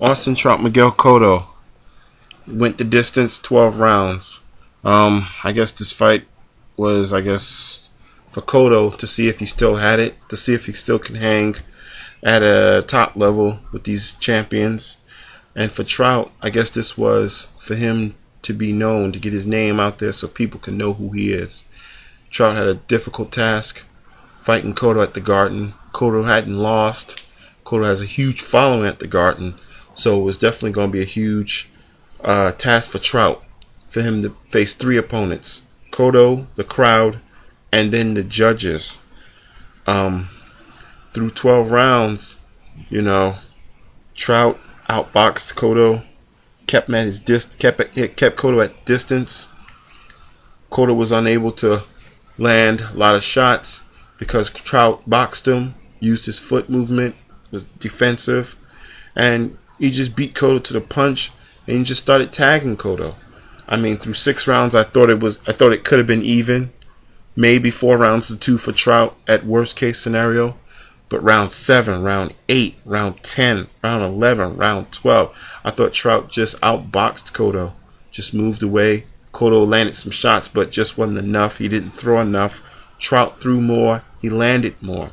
Austin Trout, Miguel Cotto went the distance, 12 rounds. I guess this fight was, for Cotto to see if he still had it, to see if he still can hang at a top level with these champions. And for Trout, I guess this was for him to be known, to get his name out there so people can know who he is. Trout had a difficult task fighting Cotto at the Garden. Cotto hadn't lost. Cotto has a huge following at the Garden, so it was definitely going to be a huge task for Trout, for him to face three opponents: Cotto, the crowd, and then the judges. Through 12 rounds, Trout outboxed Cotto, kept Cotto at distance. Cotto was unable to land a lot of shots because Trout boxed him, used his foot movement, was defensive, and he just beat Cotto to the punch, and he just started tagging Cotto. I mean, through 6 rounds, I thought it could have been even, maybe 4 rounds to 2 for Trout at worst case scenario. But round 7, round 8, round 10, round 11, round 12, I thought Trout just outboxed Cotto, just moved away. Cotto landed some shots, but just wasn't enough. He didn't throw enough. Trout threw more. He landed more.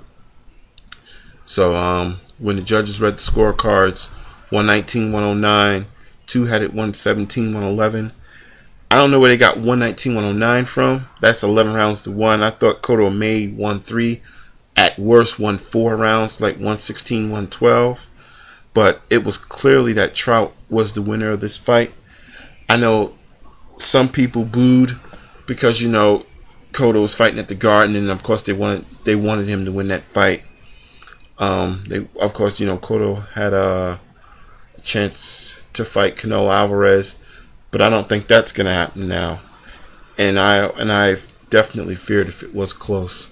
So when the judges read the scorecards, 119-109, 2 had it 117-111. I don't know where they got 119-109 from. That's 11 rounds to 1. I thought Cotto made 1-3. At worst, 1-4 rounds, like 116-112. But it was clearly that Trout was the winner of this fight. I know some people booed because, Cotto was fighting at the Garden, and of course they wanted him to win that fight. Cotto had a chance to fight Canelo Alvarez, but I don't think that's gonna happen now. And I definitely feared if it was close,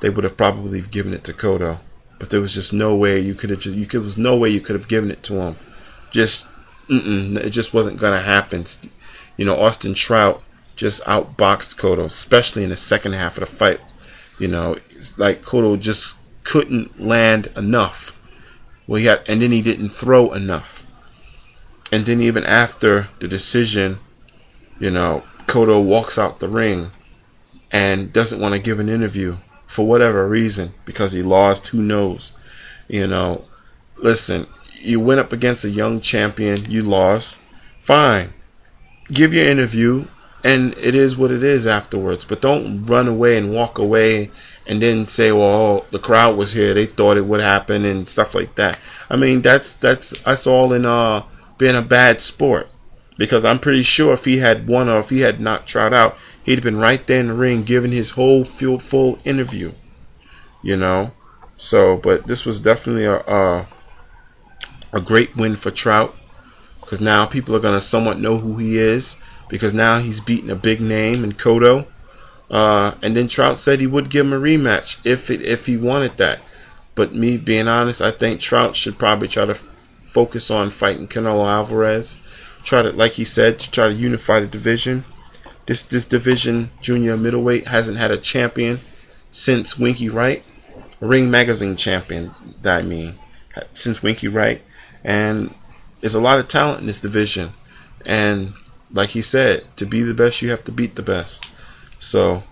they would have probably given it to Cotto. But there was just no way you could have given it to him. It just wasn't gonna happen. Austin Trout just outboxed Cotto, especially in the second half of the fight. It's like Cotto just couldn't land enough. And then he didn't throw enough. And then even after the decision, Cotto walks out the ring and doesn't want to give an interview for whatever reason, because he lost. Who knows? Listen, you went up against a young champion, you lost. Fine. Give your interview, and it is what it is afterwards. But don't run away and walk away and then say, well, the crowd was here, they thought it would happen and stuff like that. I mean, that's all in being a bad sport. Because I'm pretty sure if he had won or if he had knocked Trout out, he'd have been right there in the ring giving his whole full interview. So, but this was definitely a great win for Trout, because now people are going to somewhat know who he is, because now he's beating a big name in Cotto. And then Trout said he would give him a rematch if he wanted that. But me being honest, I think Trout should probably try to focus on fighting Canelo Alvarez. Try to, like he said, to try to unify the division. This division, junior middleweight, hasn't had a champion since Winky Wright, Ring Magazine champion. Since Winky Wright, and there's a lot of talent in this division. And like he said, to be the best, you have to beat the best. So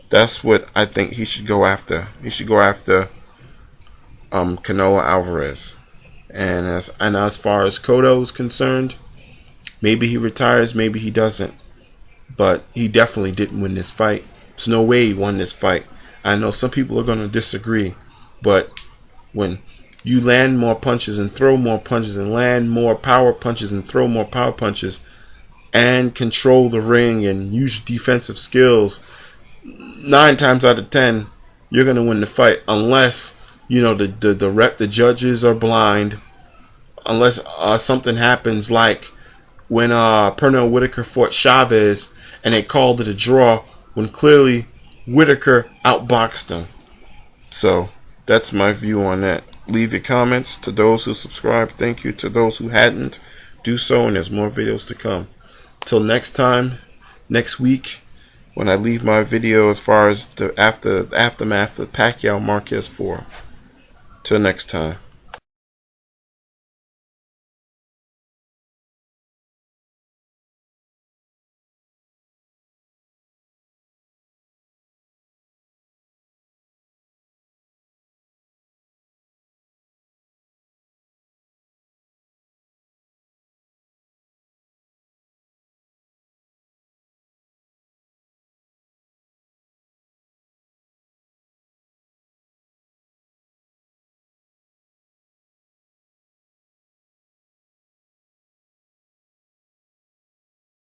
that's what I think he should go after. He should go after Canelo Alvarez. And as far as Cotto is concerned, maybe he retires, maybe he doesn't. But he definitely didn't win this fight. There's no way he won this fight. I know some people are going to disagree, but when you land more punches and throw more punches and land more power punches and throw more power punches and control the ring and use defensive skills, 9 times out of 10, you're going to win the fight, unless the judges are blind, unless something happens like when Pernell Whitaker fought Chavez and they called it a draw when clearly Whitaker outboxed him. So that's my view on that. Leave your comments. To those who subscribed, thank you. To those who hadn't, do so, and there's more videos to come. Till next time, next week, when I leave my video as far as the aftermath of Pacquiao Marquez 4. Till next time.